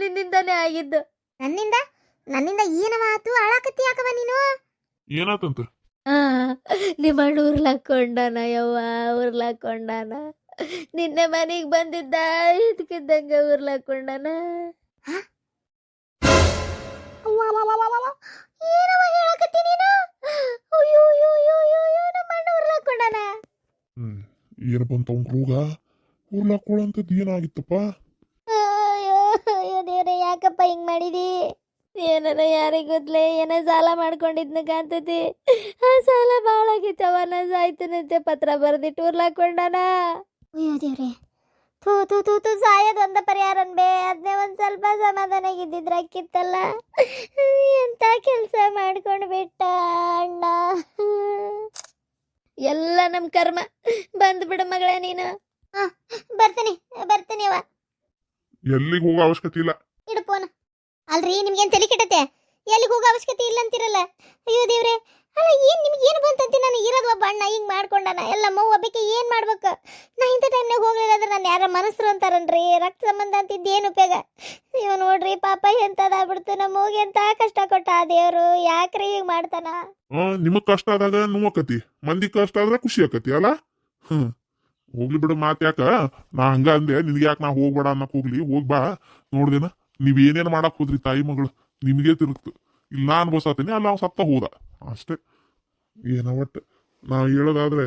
ನಿನ್ನಿಂದಾನೇ ಆಗಿದ್ದು. ನನ್ನಿಂದ ನನ್ನಿಂದ ಏನವ ಆತು ಅಳಾಕತ್ತಿ ಯಾಕವ ನೀನು? ಏನಾತಂತ? ಆ, ನಿಮ್ಮಣ್ಣ ಉರ್ಲಾಕೊಂಡಾನ ಯವ್ವ, ಉರ್ಲಾಕೊಂಡಾನ. ನಿನ್ನೆ ಮನೆಗೆ ಬಂದಿದ್ದ, ಇದಕ್ಕಿದ್ದಂಗೆ ಉರ್ಲಾಕೊಂಡಾನ. ಏನವ ಹೇಳಕತ್ತಿ ನೀನು? ಅಯ್ಯೋ ಅಯ್ಯೋ ಅಯ್ಯೋ ಅಯ್ಯೋ ನಮ್ಮ ಅಣ್ಣ ಉರ್ಲಾಕೊಂಡಾನ. ಏನ ಬಂತ ಅವ್ನ ರೋಗ? ಉರ್ಲಾಕೊಳ್ಳಂತದ್ದು ಏನಾಗಿತ್ತಪ್ಪ? ಅಯ್ಯೋ ಅಯ್ಯೋ ದೇವ್ರೆ, ಯಾಕಪ್ಪ ಹಿಂಗ್ ಮಾಡಿದಿ? ಏನಾರ ಯಾರಿಗೆ ಗೊತ್ತಲೇ, ಏನೋ ಸಾಲ ಮಾಡ್ಕೊಂಡಿದ್ನ ಕಾಣ್ತೈತಿ. ಆ ಸಾಲ ಭಾಳ ಆಗಿತ್ತವ, ನಾ ಸಾಯ್ತನಂತೆ ಪತ್ರ ಬರ್ದಿಟ್ಟು ಉರ್ಲಾಕೊಂಡಾನ. ಅಯ್ಯೋ ದೇವ್ರೆ, ತೂ ತೂ ತೂ ತೂ ಸಾಯೋದು ಒಂದ ಪರಿಹಾರ ಅನ್ಬೇ. ಅದನ್ನೇ ಒಂದ್ ಸ್ವಲ್ಪ ಸಮಾಧಾನ ಆಗಿದ್ದಿದ್ರ ಅಕ್ಕಿತ್ತಲ್ಲ. ಎಂತ ಕೆಲಸ ಮಾಡ್ಕೊಂಡು ಬಿಟ್ಟ ಅಣ್ಣ. ಎಲ್ಲ ನಮ್ ಕರ್ಮ. ಬಂದ್ಬಿಡು ಮಗಳೇ ನೀನು. ಬರ್ತೀನಿ ಬರ್ತೀನಿ ಅವ. ಎಲ್ಲಿಗೆ ಹೋಗೋ ಅವಶ್ಯಕತೆ ಇಲ್ಲ. ಇಡು ಫೋನ್. ಅಲ್ರಿ, ನಿಮ್ಗೇನ್ ತಲೆ ಕೆಟ್ಟತೆ? ಎಲ್ಲಿಗೆ ಹೋಗೋ ಅವಶ್ಯಕತೆ ಇಲ್ಲ ಅಂತಿರಲ್ಲ. ಅಯ್ಯೋ ದೇವ್ರೆ, ಅಲ್ಲ ಏನ್ ನಿಮ್ಗೆ ಏನು ಬಂತಂತೆ? ನಾನು ಇರೋದು ಒಬ್ಬ ಅಣ್ಣ ಹಿಂಗ್ ಮಾಡ್ಕೊಂಡಾನ. ಎಲ್ಲ ಮೌ ಒಬ್ಬಕ್ಕೆ ಏನ್ ಮಾಡ್ಬೇಕು? ನಾ ಇಂಥ ಟೈಮ್ನಾಗ ಹೋಗ್ಲಿಲ್ಲ ಅಂದ್ರೆ ನಾನು ಯಾರ ಮನಸ್ಸರು ಅಂತಾರನ್ರಿ, ರಕ್ತ ಸಂಬಂಧ ಅಂತಿದ್ದು ಏನು ಉಪಯೋಗ? ನೀವು ನೋಡ್ರಿ ಪಾಪ ಎಂತದಾಗ್ಬಿಡ್ತು. ನಮ್ಮ ಹೋಗಿ ಎಂತ ಕಷ್ಟ ಕೊಟ್ಟ ಆ ದೇವ್ರು. ಯಾಕ್ರಿ ಹೀಗ್ ಮಾಡ್ತಾನ? ನಿಮಗ್ ಕಷ್ಟ ಆದಾಗ ನೋವಾಕತಿ, ಮಂದಿ ಕಷ್ಟ ಆದ್ರೆ ಖುಷಿ ಆಕತಿ ಅಲ್ಲ. ಹೋಗ್ಲಿ ಬಿಡು, ಮಾತ್ ಯಾಕ? ನಾ ಹಂಗ ಅಂದೆ, ನಿನ್ಗೆ ಯಾಕೆ ನಾ ಹೋಗ್ಬೇಡ ಅನ್ನಕ್ ಹೋಗ್ಲಿ? ಹೋಗ್ಬಾ. ನೋಡ್ದೇನ ನೀವ್ ಏನೇನ್ ಮಾಡಕ್ ಹೋದ್ರಿ ತಾಯಿ ಮಗಳು, ನಿಮ್ಗೆ ತಿರುಗ್ತು. ಇಲ್ಲಿ ನಾನ್ ಬಸಾತೀನಿ, ಅಲ್ಲ ಅವ್ ಸತ್ತ ಹೋದ ಅಷ್ಟೇ. ಏನ ಒಟ್ಟು ನಾವ್ ಹೇಳೋದಾದ್ರೆ,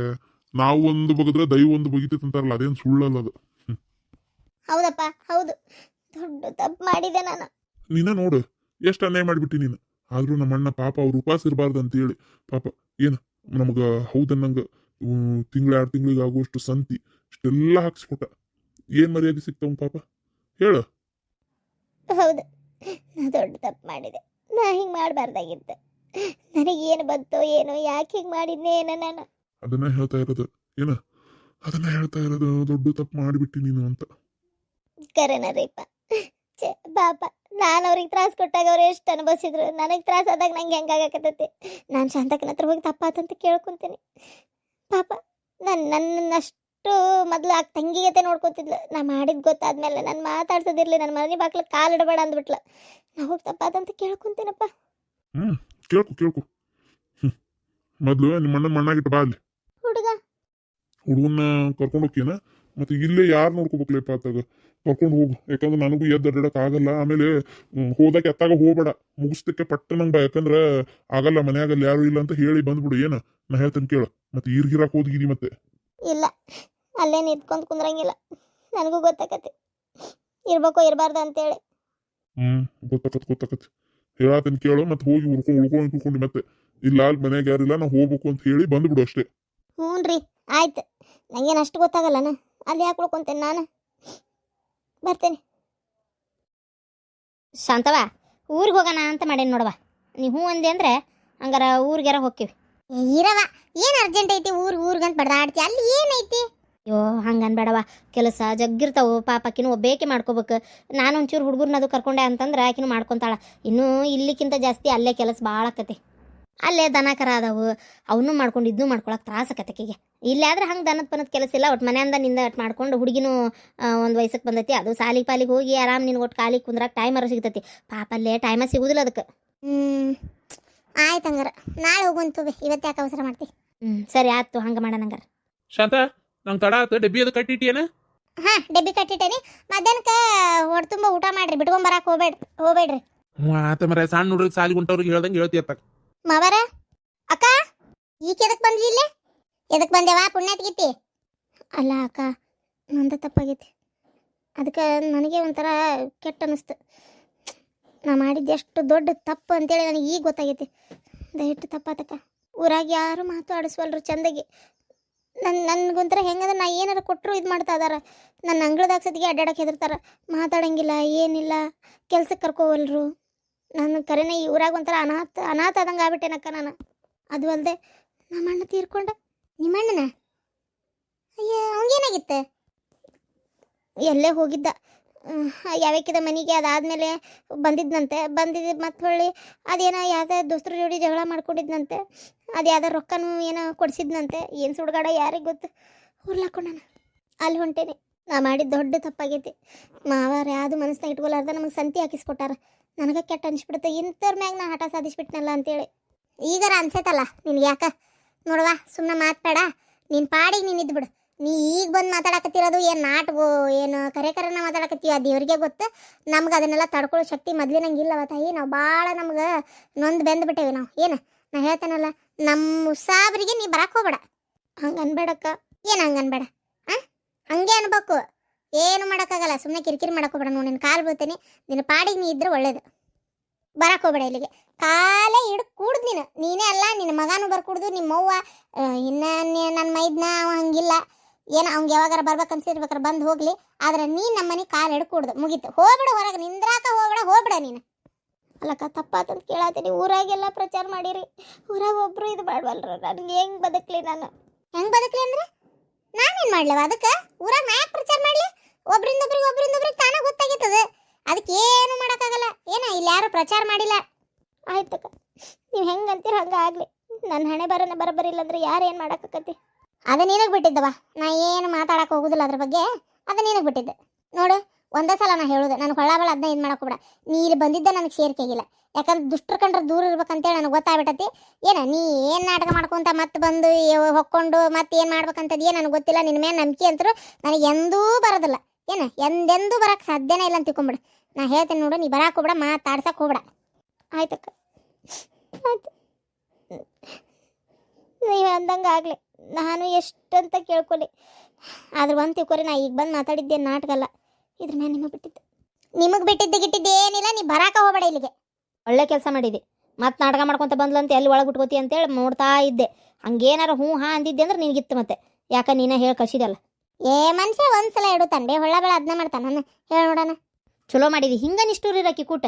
ನಾವು ಒಂದು ಬಗದ್ರೆ ದೈವ ಒಂದು ಬಗಿತೈತೆ ಅಂತಾರಲ್ಲ, ಅದೇನ್ ಸುಳ್ಳಲ್ಲ ಅದು. ಹೌದಪ್ಪ, ಹೌದು, ದೊಡ್ಡ ತಪ್ಪು ಮಾಡಿದೆ ನಾನು. ನೀನ ನೋಡು ಎಷ್ಟು ಅನ್ಯಾಯ ಮಾಡಿಬಿಟ್ಟಿ ನೀನು. ಆದ್ರೂ ನಮ್ಮ ಅಣ್ಣ ಪಾಪ ಅವ್ರು ಉಪವಾಸ ಇರಬಾರ್ದು ಅಂತೇಳಿ ಪಾಪ ಏನು ನಮ್ಗ ಹೌದನ್ನಂಗ ತಿಂಗಳ 2 ತಿಂಗಳಿಗೆ ಆಗುವಷ್ಟು ಸಂತಿ ಇಷ್ಟೆಲ್ಲ ಹಾಕ್ಸ್ಕೊಟ್ಟ. ಏನ್ ಮರ್ಯಾದೆ ಸಿಕ್ತವ್ ಪಾಪ ಹೇಳ. ಹೌದು, ನಾ ದೊಡ್ಡ ತಪ್ಪು ಮಾಡಿದೆ. ನಾ ಹಿಂಗ್ ಮಾಡಬಾರ್ದಾಗಿತ್ತು. ನನಗೇನು ಬಂತೋ ಏನೋ, ಯಾಕೆ ಹಿಂಗ್ ಮಾಡಿದ್ನೇ ಏನೋ ನಾನು. ಅದನ್ನ ಹೇಳ್ತಾ ಇರೋದು ಏನ, ಅದನ್ನ ಹೇಳ್ತಾ ಇರೋದು ದೊಡ್ಡ ತಪ್ಪು ಮಾಡಿಬಿಟ್ಟಿ ನೀನು ಅಂತ. ಕರೆನ ರೀಪ. ಪಾಪ, ನಾನು ಅವ್ರಿಗೆ ತ್ರಾಸ ಕೊಟ್ಟಾಗ ಅವ್ರು ಎಷ್ಟು ಅನುಭವಿಸಿದ್ರು. ನನಗೆ ತ್ರಾಸ ಆದಾಗ ನಂಗೆ ಹೆಂಗಾಗಕತ್ತೈತಿ. ನಾನು ಶಾಂತಕ್ಕನ ಹತ್ರ ಹೋಗಿ ತಪ್ಪಾತಂತ ಕೇಳ್ಕೊಂತೀನಿ. ಪಾಪ ನನ್ನಷ್ಟು ಮೊದಲು ಆ ತಂಗಿಗತೆ ನೋಡ್ಕೊತಿದ್ಲು. ನಾ ಮಾಡಿದ್ ಗೊತ್ತಾದ್ಮೇಲೆ ನಾನು ಮಾತಾಡ್ಸೋದಿರ್ಲಿ, ನನ್ನ ಮನೆ ಬಾಕ್ಲ ಕಾಲು ಇಡಬೇಡ ಅಂದ್ಬಿಟ್ಲು. ನಾ ಹೋಗಿ ತಪ್ಪಾತಂತ ಕೇಳ್ಕೊಂತೀನಪ್ಪ. ಕೇಳ್ಕು ಮೊದ್ಲು ನಿಮ್ಮ ಅಣ್ಣನ ಮಣ್ಣಾಗಿಟ್ಟು ಬಾ ಅಲ್ಲಿ. ಹುಡುಗನ್ನ ಕರ್ಕೊಂಡು ಹೋಗ್ಯನ, ಮತ್ತೆ ಇಲ್ಲೇ ಯಾರು ನೋಡ್ಕೋಬೇಕಲೇಪ ಆತಾಗ ಕರ್ಕೊಂಡು ಹೋಗು. ಯಾಕಂದ್ರೆ ನನಗೂ ಎದ್ದು ಅಡ್ಡಾಡಕ್ ಆಗಲ್ಲ. ಆಮೇಲೆ ಹೋದಕ್ಕೆ ಎತ್ತಾಗ ಹೋಗ್ಬೇಡ, ಮುಗಿಸ್ತಕ್ಕೆ ಪಟ್ಟನಂಗ್ ಬಾ. ಯಾಕಂದ್ರ ಆಗಲ್ಲ, ಮನ್ಯಾಗಲ್ಲ ಯಾರು ಇಲ್ಲ ಅಂತ ಹೇಳಿ ಬಂದ್ಬಿಡು. ಏನ ನಾ ಹೇಳ್ತೇನೆ ಕೇಳು. ಮತ್ತೆ ಈರ್ಗಿರಾಕ್ ಹೋದ್ಗಿರಿ ಮತ್ತೆ. ಇಲ್ಲ, ಅಲ್ಲೇ ನಿಂತ್ಕೊಂಡ್ ಕುಂದ್ರಂಗಿಲ್ಲ. ನನಗೂ ಗೊತ್ತಾಕತಿ ಇರ್ಬೇಕೋ ಇರಬಾರ್ದು ಅಂತೇಳಿ. ಗೊತ್ತಾಕತಿ ಹೇಳತ್ತೇನೆ ಕೇಳು. ಮತ್ತೆ ಹೋಗಿ ಉಳ್ಕೊಂಡು ಮತ್ತೆ ಇಲ್ಲ ಅಲ್ಲಿ ಮನ್ಯಾಗ ಯಾರಿಲ್ಲ, ನಾ ಹೋಗ್ಬೇಕು ಅಂತ ಹೇಳಿ ಬಂದ್ಬಿಡು ಅಷ್ಟೇ. ಹ್ಞೂನ್ರಿ, ಆಯ್ತು. ನಂಗೇನು ಅಷ್ಟು ಗೊತ್ತಾಗಲ್ಲನ, ಅಲ್ಲಿ ಯಾಕೆ ಉಳ್ಕೊಂತೇನೆ ನಾನು. ಬರ್ತೇನೆ. ಶಾಂತವ, ಊರಿಗೆ ಹೋಗೋಣ ಅಂತ ಮಾಡೇನಿ ನೋಡವ. ನೀವು ಹ್ಞೂ ಅಂದೆ ಅಂದ್ರೆ ಹಂಗಾರ ಊರಿಗಾರ ಹೋಗ್ತೀವಿ. ಇರವ, ಏನು ಅರ್ಜೆಂಟ್ ಐತಿ ಊರ್ಗಂತ ಬಡ್ದಾಡ್ತಿ? ಅಲ್ಲಿ ಏನೈತಿ? ಅಯ್ಯೋ ಹಂಗನ್ಬೇಡವ, ಕೆಲಸ ಜಗ್ಗಿರ್ತಾವು. ಪಾಪಕ್ಕಿನೂ ಒಬ್ಬೇಕೆ ಮಾಡ್ಕೋಬೇಕು. ನಾನು ಒಂಚೂರು ಹುಡುಗರ್ನದು ಕರ್ಕೊಂಡೆ ಅಂತಂದ್ರೆ ಆಕಿನೂ ಮಾಡ್ಕೊತಾಳ. ಇನ್ನೂ ಇಲ್ಲಿಕ್ಕಿಂತ ಜಾಸ್ತಿ ಅಲ್ಲೇ ಕೆಲಸ ಭಾಳ ಆಕತಿ. ಅಲ್ಲೇ ದನ ಕರ ಅದಾವು, ಅವನು ಮಾಡ್ಕೊಂಡು ಇದನ್ನೂ ಮಾಡ್ಕೊಳಕ್ಕೆ ತ್ರಾಸ ಆಕತಿಗೆ. ಇಲ್ಲೇ ಆದ್ರೆ ಹಂಗೆ ದನದ ಕೆಲಸ ಇಲ್ಲ. ಒಟ್ಟು ಮನೆಯಿಂದ ನಿಂದ ಒಟ್ಟು ಮಾಡ್ಕೊಂಡು ಹುಡುಗಿನೂ ಒಂದು ವಯಸ್ಸಕ್ಕೆ ಬಂದೈತಿ. ಅದು ಸಾಲಿಗೆ ಪಾಲಿಗೆ ಹೋಗಿ ಆರಾಮ್ ನಿನ್ಗೆ ಒಟ್ಟು ಕಾಲಿಗೆ ಕುಂದ್ರಾಕ ಟೈಮರ ಸಿಗ್ತೈತಿ. ಪಾಪ ಅಲ್ಲೇ ಟೈಮ ಸಿಗುದಿಲ್ಲ ಅದಕ್ಕೆ. ಆಯ್ತು, ಹಂಗಾರ ನಾಳೆ ಹೋಗುವಂತು. ಇವತ್ತು ಯಾಕೆ ಅವಸರ ಮಾಡ್ತಿ? ಸರಿ ಆಯ್ತು, ಹಂಗೆ ಮಾಡೋಣ ಹಂಗಾರ. ಶಾಂತ, ನಂಗೆ ತಡ ಆಯ್ತು. ಡಬ್ಬಿ ಅದು ಕಟ್ಟಿಟ್ಟಿಯೇನ? ಹಾಂ, ಡಬ್ಬಿ ಕಟ್ಟಿಟ್ಟೇನಿ. ಮಧ್ಯಾಹ್ನಕ್ಕೆ ಹೊಟ್ಟೆ ತುಂಬ ಊಟ ಮಾಡ್ರಿ, ಬಿಟ್ಕೊಂಬರಕ್ಕೆ ಹೋಗ್ಬೇಡ್ರಿ. ಆತ ಮರ, ಸಣ್ಣ ಹುಡುಗ ಸಾಲಿಗೆ ಹೊಂಟವ್ರಿಗೆ ಹೇಳ್ದಂಗೆ ಹೇಳ್ತೀಯತ್ತ. ಮಾವರ, ಅಕ್ಕ, ಈಗ ಎದಕ್ಕೆ ಬಂದ್ರಿ ಇಲ್ಲೇ? ಎದಕ್ಕೆ ಬಂದೇವಾ? ಪುಣ್ಯಾತ್ಗಿತ್ತಿ ಅಲ್ಲ ಅಕ್ಕ, ನಂದ ತಪ್ಪಾಗೈತಿ. ಅದಕ್ಕೆ ನನಗೆ ಒಂಥರ ಕೆಟ್ಟ ಅನ್ನಿಸ್ತು. ನಾ ಮಾಡಿದ್ದು ಎಷ್ಟು ದೊಡ್ಡ ತಪ್ಪು ಅಂತೇಳಿ ನನಗೆ ಈಗ ಗೊತ್ತಾಗೈತಿ. ದಯವಿಟ್ಟು ತಪ್ಪಾತಕ್ಕ. ಊರಾಗ ಯಾರು ಮಾತು ಆಡಿಸ್ವಲ್ರು ಚಂದಗೆ. ನನಗೊಂಥರ ಹೆಂಗಂದ್ರೆ ನಾ ಏನಾರು ಕೊಟ್ಟರು ಇದು ಮಾಡ್ತಾ ಇದಾರ. ನನ್ನ ಅಂಗಳದಾಗ ಸತಿಗೆ ಅಡ್ಡಾಡಕ್ಕೆ ಹೆದರ್ತಾರ. ಮಾತಾಡಂಗಿಲ್ಲ, ಏನಿಲ್ಲ, ಕೆಲ್ಸಕ್ಕೆ ಕರ್ಕೋವಲ್ರು. ನನ್ನ ಕರೆನ ಈ ಊರಾಗ ಒಂಥರ ಅನಾಥ ಆದಂಗೆ ಆಗ್ಬಿಟ್ಟೇನಕ್ಕ ನಾನು. ಅದು ಅಲ್ಲದೆ ನಮ್ಮ ಅಣ್ಣ ತೀರ್ಕೊಂಡ. ನಿಮ್ಮ ಅಣ್ಣನ? ಅಯ್ಯ, ಅವಂಗೇನಾಗಿತ್ತೆ? ಎಲ್ಲೇ ಹೋಗಿದ್ದ, ಯಾವಕ್ಕಿದ ಮನೆಗೆ. ಅದಾದಮೇಲೆ ಬಂದಿದ್ದಂತೆ. ಮತ್ತೆ ಹೊಳ್ಳಿ ಅದೇನೋ ಯಾವುದೇ ದೋಸ್ತರ ಜೋಡಿ ಜಗಳ ಮಾಡ್ಕೊಂಡಿದ್ದಂತೆ. ಅದು ಯಾವುದೋ ರೊಕ್ಕನೂ ಏನೋ ಕೊಡಿಸಿದ್ನಂತೆ. ಏನು ಸುಡ್ಗಾಡ ಯಾರಿಗೆ ಗೊತ್ತು. ಉರ್ಲಾಕೊಂಡಾನ. ಅಲ್ಲಿ ಹೊಂಟೇನೆ. ನಾ ಮಾಡಿದ ದೊಡ್ಡ ತಪ್ಪಾಗೈತಿ. ಮಾವಾರ ಯಾವುದು ಮನಸ್ನಾಗ ಇಟ್ಕೊಲಾರ್ದ ನಮಗೆ ಸಂತಿ ಹಾಕಿಸ್ಕೊಟ್ಟಾರ. ನನಗೆ ಕೆಟ್ಟ ಅನ್ಸ್ಬಿಡುತ್ತೆ, ಇಂಥವ್ರ ಮ್ಯಾಗ ನಾ ಹಠ ಸಾಧಿಸ್ಬಿಟ್ನಲ್ಲ ಅಂತೇಳಿ. ಈಗಾರ ಅನ್ಸೈತಲ್ಲ ನಿನ್ಗೆ ಯಾಕ? ನೋಡವಾ, ಸುಮ್ಮನೆ ಮಾತಾಡ, ನಿನ್ನ ಪಾಡಿಗೆ ನೀನು ಇದ್ಬಿಡು. ನೀ ಈಗ ಬಂದು ಮಾತಾಡಕತ್ತಿರೋದು ಏನು ನಾಟಕೋ ಏನು ಕರೆನ ಮಾತಾಡಕತ್ತೀವಿ, ಅದು ದೇವ್ರಿಗೆ ಗೊತ್ತು. ನಮ್ಗೆ ಅದನ್ನೆಲ್ಲ ತಡ್ಕೊಳ್ಳೋ ಶಕ್ತಿ ಮೊದಲಿನಂಗೆ ಇಲ್ಲವ ತಾಯಿ. ನಾವು ಭಾಳ ನಮ್ಗೆ ನೊಂದು ಬೆಂದ್ಬಿಟ್ಟೇವಿ ನಾವು. ಏನು ನಾ ಹೇಳ್ತೇನಲ್ಲ, ನಮ್ಮ ಸಾಬ್ರಿಗೆ ನೀ ಬರಕ್ಕೆ ಹೋಗ್ಬೇಡ. ಹಂಗೆ ಅನ್ಬೇಡಕ್ಕ. ಏನು ಹಂಗೆ ಅನ್ಬೇಡ? ಹಂಗೆ ಅನ್ಬೇಕು, ಏನು ಮಾಡೋಕ್ಕಾಗಲ್ಲ. ಸುಮ್ಮನೆ ಕಿರಿಕಿರಿ ಮಾಡೋಕೋಬೇಡ. ನೋಡಿ ನಿನ್ನ ಕಾಲು ಬೀಳ್ತೇನೆ, ನಿನ್ನ ಪಾಡಿಗೆ ನೀ ಇದ್ರೆ ಒಳ್ಳೇದು. ಬರಕ್ಕೆ ಹೋಗ್ಬೇಡ ಇಲ್ಲಿಗೆ. ಕಾಲೇ ಹಿಡ್ದು ಕೂಡ್ದು ನೀನೇ ಅಲ್ಲ, ನಿನ್ನ ಮಗನೂ ಬರ್ಕೂಡ್ದು, ನಿಮ್ಮವ್ವ ಇನ್ನು ನನ್ನ ಮೈದ್ನ ಅವ ಹಂಗಿಲ್ಲ. ಏನು ಅವ್ಗೆ ಯಾವಾಗಾರ ಬರ್ಬೇಕನ್ಸಿರ್ಬೇಕಾರೆ ಬಂದು ಹೋಗ್ಲಿ. ಆದ್ರೆ ನೀನು ನಮ್ಮ ಮನೆ ಕಾಲು ಹಿಡ್ಕೂಡ್ದು, ಮುಗೀತು. ಹೋಗ್ಬಿಡ ಹೊರಗೆ, ನಿಂದ್ರಾಕ ಹೋಗ್ಬಿಡ ನೀನು. ಅಲ್ಲಕ್ಕ, ತಪ್ಪಾತಂತ ಕೇಳತ್ತೀನಿ. ಊರಾಗೆಲ್ಲ ಪ್ರಚಾರ ಮಾಡಿರಿ, ಊರಾಗ ಒಬ್ರು ಇದು ಮಾಡವಲ್ರ. ನನಗೆ ಹೆಂಗೆ ಬದುಕಲಿ ನಾನು? ಹೆಂಗೆ ಬದುಕಲಿ ಅಂದ್ರೆ ನಾನೇನು ಮಾಡ್ಲವ? ಅದಕ್ಕೆ ಊರಾಗ ನಾ ಯಾಕೆ ಪ್ರಚಾರ ಮಾಡಲಿ? ಒಬ್ರಿಂದೊಬ್ರಿಗೆ ತಾನೇ ಗೊತ್ತಾಗಿರ್ತದೆ. ಅದಕ್ಕೆ ಏನು ಮಾಡೋಕ್ಕಾಗಲ್ಲ. ಇಲ್ಲಿ ಯಾರು ಪ್ರಚಾರ ಮಾಡಿಲ್ಲ. ಆಯ್ತಕ್ಕ, ನೀವು ಹೆಂಗೆ ಅಂತೀರ ಹಂಗೆ ಆಗಲಿ. ನನ್ನ ಹಣೆ ಬರಬರಿಲ್ಲ ಅಂದ್ರೆ ಯಾರು ಏನು ಮಾಡೋಕ್ಕತಿ? ಅದು ನಿನಗೆ ಬಿಟ್ಟಿದ್ದವ. ನಾ ಏನು ಮಾತಾಡಕ್ಕೆ ಹೋಗುದಿಲ್ಲ ಅದ್ರ ಬಗ್ಗೆ. ಅದು ನಿನಗೆ ಬಿಟ್ಟಿದ್ದೆ. ನೋಡು, ಒಂದೇ ಸಲ ನಾ ಹೇಳೋದು, ನನಗೆ ಹೊಳ್ಳಬಳ ಅದನ್ನ ಇದು ಮಾಡೋಕ್ಕೋಬೇಡ. ನೀ ಇಲ್ಲಿ ಬಂದಿದ್ದೆ ನನಗೆ ಸೇರ್ಕೆಗಿಲ್ಲ. ಯಾಕಂದ್ರೆ ದುಷ್ಟರ ಕಂಡ್ರೆ ದೂರ ಇರ್ಬೇಕಂತೇಳಿ ನನಗೆ ಗೊತ್ತಾಗ್ಬಿಟ್ಟತಿ. ನೀ ಏನು ನಾಟಕ ಮಾಡ್ಕೊಂತ ಮತ್ತೆ ಬಂದು ಹೊಕ್ಕೊಂಡು ಮತ್ತೆ ಏನು ಮಾಡ್ಬೇಕಂತದ್ದು ನನಗೆ ಗೊತ್ತಿಲ್ಲ. ನಿನ್ನ ಮೇಲೆ ನಂಬಿಕೆ ಅಂತರೂ ನನಗೆ ಎಂದೂ ಬರೋದಿಲ್ಲ. ಎಂದೆಂದೂ ಬರೋಕ್ಕೆ ಸಾಧ್ಯನೇ ಇಲ್ಲ ಅಂತ ತಿಳ್ಕೊಂಬಿಡು. ನಾ ಹೇಳ್ತೇನೆ ನೋಡು, ನೀ ಬರಕ್ಕೆ ಹೋಗ್ಬೇಡ, ಮಾತಾಡ್ಸಕ್ಕೆ ಹೋಗ್ಬೇಡ. ಆಯ್ತಕ್ಕ, ಆಯ್ತು. ನೀವು ಅಂದಂಗೆ ಆಗಲಿ, ನಾನು ಎಷ್ಟಂತ ಕೇಳ್ಕೊಲಿ. ಆದ್ರೆ ಒಂದು ತಿಳ್ಕೊರಿ, ನಾ ಈಗ ಬಂದು ಮಾತಾಡಿದ್ದೆ ನಾಟಕ ಅಲ್ಲ. ಇದ್ರ ಮೇಲೆ ನಿಮಗೆ ಬಿಟ್ಟಿದ್ದೆ ಏನಿಲ್ಲ. ನೀ ಬರಾಕ ಹೋಗ್ಬೇಡ ಇಲ್ಲಿಗೆ. ಒಳ್ಳೆ ಕೆಲಸ ಮಾಡಿದೆ. ಮತ್ತೆ ನಾಟಕ ಮಾಡ್ಕೊತ ಬಂದ್ಲಂತ ಎಲ್ಲಿ ಒಳಗೆ ಬಿಟ್ಕೋತಿ ಅಂತೇಳಿ ನೋಡ್ತಾ ಇದ್ದೆ. ಹಂಗೇನಾರ ಹ್ಞೂ ಹಾಂ ಅಂದಿದ್ದೆ ಅಂದ್ರೆ ನಿನಗಿತ್ತು. ಮತ್ತೆ ಯಾಕೆ ನೀನೇ ಹೇಳಿ ಕಳಿಸಿದಲ್ಲ. ಮನುಷ್ಯ ಒಂದ್ಸಲ ಇಡುತ್ತಾನೆ ಬೇ, ಹೊಳ್ಳಬಳ ಅದನ್ನ ಮಾಡ್ತಾನೆ. ನಾನು ಹೇಳಿ ನೋಡೋಣ. ಚಲೋ ಮಾಡಿದಿ. ಹಿಂಗ ನಿಷ್ಠೂರಿರಕ್ಕಿ ಕೂಟ.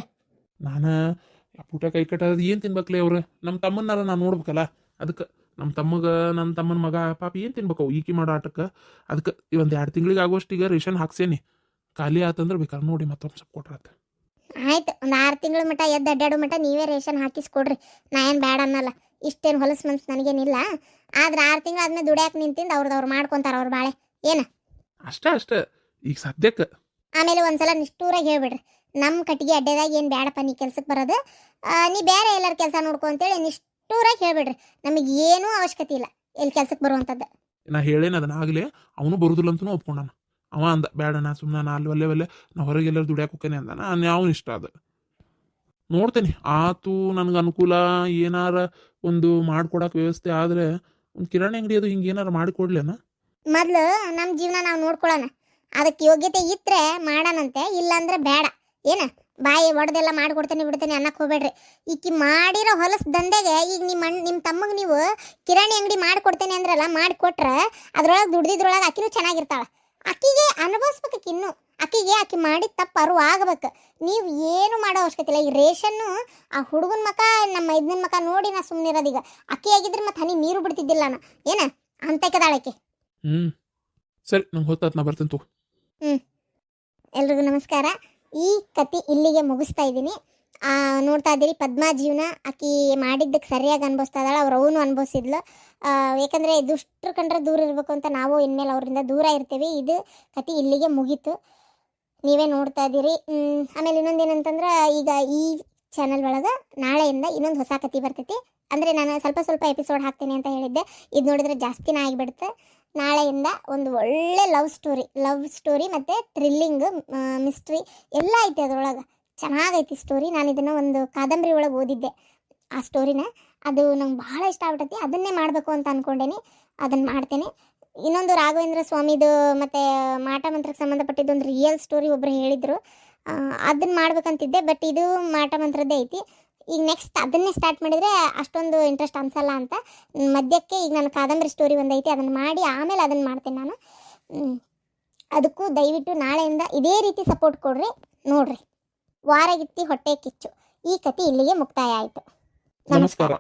ನಾನು ಪುಟ ಕೈ ಕಟ್ಟೋದು ಏನು ತಿನ್ಬೇಕಲೇ ಅವ್ರು? ನಮ್ಮ ತಮ್ಮನ್ನಾರ ನಾನು ನೋಡ್ಬೇಕಲ್ಲ. ಅದಕ್ಕೆ ನಮ್ಮ ತಮ್ಮನ ಮಗ ಪಾಪ ಏನು ತಿನ್ಬೇಕು ಈಕಿ ಮಾಡೋ ಆಟಕ್ಕೆ. ಅದಕ್ಕೆ ಒಂದು 2 ತಿಂಗಳಿಗೆ ಆಗೋಷ್ಟಿಗೆ ರೇಷನ್ ಹಾಕ್ಸೇನಿ. ಖಾಲಿ ಆತಂದ್ರೆ ಬೇಕಾದ್ರೆ ನೋಡಿ ಮತ್ತೊಂದು ಸ್ವಲ್ಪ ಕೊಟ್ರಾತ. ಆಯ್ತು, ಒಂದು 6 ತಿಂಗಳ ಮಟ್ಟ ಎದ್ದು ಅಡ್ಡಾಡೋ ಮಟ್ಟ ನೀವೇ ರೇಷನ್ ಹಾಕಿಸ್ಕೊಡ್ರಿ. ನಾ ಏನು ಬೇಡ ಅನ್ನಲ್ಲ. ಇಷ್ಟೇನು ಹೊಲಸು ಮನ್ಸು ನನಗೇನಿಲ್ಲ. ಆದ್ರೆ 6 ತಿಂಗಳು ಆದ್ಮೇಲೆ ದುಡಿಯಾಕೆ ನಿಂತಿಂದ ಅವ್ರದವ್ರು ಮಾಡ್ಕೊತಾರ ಅವ್ರ ಬಾಳೆ. ಏನು ಅಷ್ಟೇ ಈಗ ಸದ್ಯಕ್ಕೆ. ಆಮೇಲೆ ಒಂದ್ಸಲ ನಿಷ್ಠೂರಾಗಿ ಹೇಳ್ಬಿಡ್ರಿ, ನಮ್ಮ ಕಟ್ಟಿಗೆ ಅಡ್ಡೆದಾಗ ಏನು ಬೇಡಪ್ಪ ನೀ ಕೆಲ್ಸಕ್ಕೆ ಬರೋದು, ನೀ ಬೇರೆ ಎಲ್ಲರ ಕೆಲಸ ನೋಡ್ಕೊ ಅಂತೇಳಿ ನಿಷ್ಠೂರಾಗಿ ಹೇಳ್ಬಿಡ್ರಿ. ನಮಗೆ ಏನೂ ಅವಶ್ಯಕತೆ ಇಲ್ಲ ಎಲ್ಲಿ ಕೆಲ್ಸಕ್ಕೆ ಬರುವಂಥದ್ದು. ನಾ ಹೇಳೇನು ಅದನ್ನ ಆಗಲಿ, ಅವನು ಬರುದಿಲ್ಲ ಅಂತೂ ಒಪ್ಕೊಂಡಾನ. ಅವ ಅಂದ ಬೇಡ, ನಾ ಸುಮ್ಮನೆ ನಾ ಒಲ್ಲೆ ನಾ ಹೊರಗೆ ಎಲ್ಲರೂ ದುಡಿಯಾಕೆ ಹೋಗ್ತೇನೆ ಅಂದ. ನಾನು ಯಾವನು ಇಷ್ಟ ಅದು ನೋಡ್ತೇನೆ. ಆತು ನನಗೆ ಅನುಕೂಲ ಏನಾರ ಒಂದು ಮಾಡ್ಕೊಡಕ್ಕೆ ವ್ಯವಸ್ಥೆ ಆದರೆ ಒಂದು ಕಿರಾಣಿ ಅಂಗಡಿ ಅದು ಹಿಂಗೆ ಏನಾರು ಮಾಡಿಕೊಡ್ಲೇನ? ಮೊದಲು ನಮ್ಮ ಜೀವನ ನಾವು ನೋಡ್ಕೊಳ್ಳೋಣ. ಅದಕ್ಕೆ ಯೋಗ್ಯತೆ ಇದ್ರೆ ಮಾಡೋಣಂತೆ, ಇಲ್ಲಾಂದ್ರೆ ಬೇಡ. ಬಾಯಿ ಒಡೆದೆಲ್ಲ ಮಾಡಿಕೊಡ್ತೇನೆ ಬಿಡ್ತೇನೆ ಅನ್ನಕ್ಕೆ ಹೋಗ್ಬೇಡ್ರಿ. ಈಕಿ ಮಾಡಿರೋ ಹೊಲಸು ದಂಧೆಗೆ ಈಗ ನಿಮ್ಮ ತಮ್ಮಗೆ ನೀವು ಕಿರಾಣಿ ಅಂಗಡಿ ಮಾಡಿಕೊಡ್ತೇನೆ ಅಂದ್ರಲ್ಲ, ಮಾಡಿಕೊಟ್ರೆ ಅದ್ರೊಳಗೆ ದುಡ್ದಿದ್ರೊಳಗೆ ಆಕಿನೂ ಚೆನ್ನಾಗಿರ್ತಾಳೆ. ಆಕಿಗೆ ಅನುಭವಿಸ್ಬೇಕು. ಇನ್ನು ಆಕಿ ಮಾಡಿದ ತಪ್ಪು ಅರಿವು ಆಗ್ಬೇಕು. ನೀವು ಏನು ಮಾಡೋ ಅವಶ್ಯಕತೆ ಇಲ್ಲ. ಈ ರೇಷನ್ನು ಆ ಹುಡುಗನ ಮಕ ನಮ್ಮ ಇದನ್ನ ಮಕ ನೋಡಿ ನಾ ಸುಮ್ಮನೆ ಇರೋದೀಗ. ಅಕ್ಕಿ ಆಗಿದ್ರೆ ಮತ್ತೆ ಹನಿ ನೀರು ಬಿಡ್ತಿದ್ದಿಲ್ಲ ನಾನು. ಅಂತಕದಾಳಕ್ಕೆ. ಸರಿ, ನಂಗೆ ಹೊತ್ತಾತ್, ನಾ ಬರ್ತೇನೆ ತಗೋ. ಎಲ್ರಿಗೂ ನಮಸ್ಕಾರ. ಈ ಕತೆ ಇಲ್ಲಿಗೆ ಮುಗಿಸ್ತಾ ಇದ್ದೀನಿ. ನೋಡ್ತಾ ಇದ್ದೀರಿ ಪದ್ಮಾ ಜೀವನ. ಆಕಿ ಮಾಡಿದ್ದಕ್ಕೆ ಸರಿಯಾಗಿ ಅನುಭವಿಸ್ತಾ ಇದ್ದಾಳೆ. ಅವ್ರು ಅವನು ಅನುಭವಿಸಿದ್ಲು. ಯಾಕಂದರೆ ದುಷ್ಟರು ಕಂಡ್ರೆ ದೂರ ಇರಬೇಕು ಅಂತ ನಾವು ಇನ್ಮೇಲೆ ಅವರಿಂದ ದೂರ ಇರ್ತೀವಿ. ಇದು ಕತೆ ಇಲ್ಲಿಗೆ ಮುಗೀತು, ನೀವೇ ನೋಡ್ತಾ ಇದ್ದೀರಿ. ಆಮೇಲೆ ಇನ್ನೊಂದೇನಂತಂದ್ರೆ, ಈಗ ಈ ಚಾನಲ್ ಒಳಗೆ ನಾಳೆಯಿಂದ ಇನ್ನೊಂದು ಹೊಸ ಕತೆ ಬರ್ತೈತಿ. ಅಂದರೆ ನಾನು ಸ್ವಲ್ಪ ಎಪಿಸೋಡ್ ಹಾಕ್ತೀನಿ ಅಂತ ಹೇಳಿದ್ದೆ. ಇದು ನೋಡಿದ್ರೆ ಜಾಸ್ತಿನೇ ಆಗಿಬಿಡುತ್ತೆ. ನಾಳೆಯಿಂದ ಒಂದು ಒಳ್ಳೆ ಲವ್ ಸ್ಟೋರಿ ಮತ್ತು ಥ್ರಿಲ್ಲಿಂಗ್ ಮಿಸ್ಟ್ರಿ ಎಲ್ಲ ಐತೆ ಅದರೊಳಗೆ. ಚೆನ್ನಾಗೈತಿ ಸ್ಟೋರಿ. ನಾನು ಇದನ್ನು ಒಂದು ಕಾದಂಬರಿ ಒಳಗೆ ಓದಿದ್ದೆ ಆ ಸ್ಟೋರಿನ. ಅದು ನಂಗೆ ಭಾಳ ಇಷ್ಟ ಆಗ್ಬಿಟ್ಟೈತಿ. ಅದನ್ನೇ ಮಾಡಬೇಕು ಅಂತ ಅಂದ್ಕೊಂಡೇನಿ. ಅದನ್ನು ಮಾಡ್ತೇನೆ. ಇನ್ನೊಂದು ರಾಘವೇಂದ್ರ ಸ್ವಾಮಿದು ಮತ್ತು ಮಾಟ ಮಂತ್ರಕ್ಕೆ ಸಂಬಂಧಪಟ್ಟಿದ್ದು ಒಂದು ರಿಯಲ್ ಸ್ಟೋರಿ ಒಬ್ಬರು ಹೇಳಿದರು. ಅದನ್ನು ಮಾಡ್ಬೇಕಂತಿದ್ದೆ. ಬಟ್ ಇದು ಮಾಟ ಮಂತ್ರದ್ದೇ ಐತಿ. ಈಗ ನೆಕ್ಸ್ಟ್ ಅದನ್ನೇ ಸ್ಟಾರ್ಟ್ ಮಾಡಿದರೆ ಅಷ್ಟೊಂದು ಇಂಟ್ರೆಸ್ಟ್ ಅನ್ಸಲ್ಲ ಅಂತ ಮಧ್ಯಕ್ಕೆ ಈಗ ನನ್ನ ಕಾದಂಬರಿ ಸ್ಟೋರಿ ಒಂದೈತಿ, ಅದನ್ನು ಮಾಡಿ ಆಮೇಲೆ ಅದನ್ನು ಮಾಡ್ತೇನೆ ನಾನು. ಅದಕ್ಕೂ ದಯವಿಟ್ಟು ನಾಳೆಯಿಂದ ಇದೇ ರೀತಿ ಸಪೋರ್ಟ್ ಕೊಡ್ರಿ. ನೋಡ್ರಿ, ವಾರಗಿತ್ತಿ ಹೊಟ್ಟೆ ಕಿಚ್ಚು ಈ ಕತೆ ಇಲ್ಲಿಗೆ ಮುಕ್ತಾಯ ಆಯಿತು. ನಮಸ್ಕಾರ.